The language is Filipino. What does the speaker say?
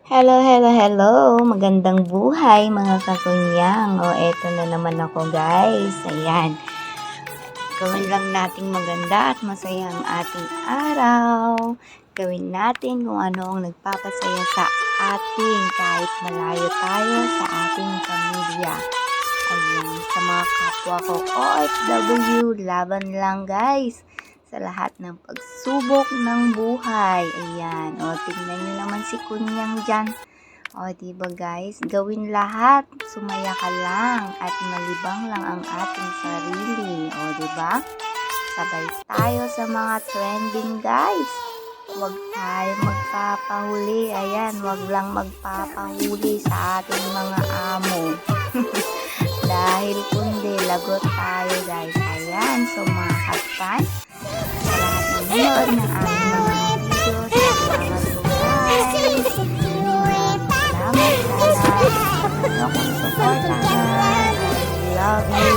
Hello, hello, hello! Magandang buhay mga kakunyang. O, eto na naman ako guys. Ayan. Gawin lang nating maganda at masaya ang ating araw. Gawin natin kung ano ang nagpapasaya sa atin kahit malayo tayo sa ating pamilya. Ayan, sa mga kapwa ko OFW, laban lang guys sa lahat ng pagsubok ng buhay. Ayan, o tingnan nyo naman si Kunyang dyan. O diba guys, gawin lahat, sumaya ka lang at malibang lang ang ating sarili. O diba, sabay tayo sa mga trending guys. Huwag tayo magpapahuli. Ayan, huwag lang magpapahuli sa ating mga amo. Dahil kundi lagot tayo guys. Ayan, so mga katpan, sa lahat ng nanood ng aming mga video, salamat po guys. Salamat sana. Ano kung supportahan. I love you.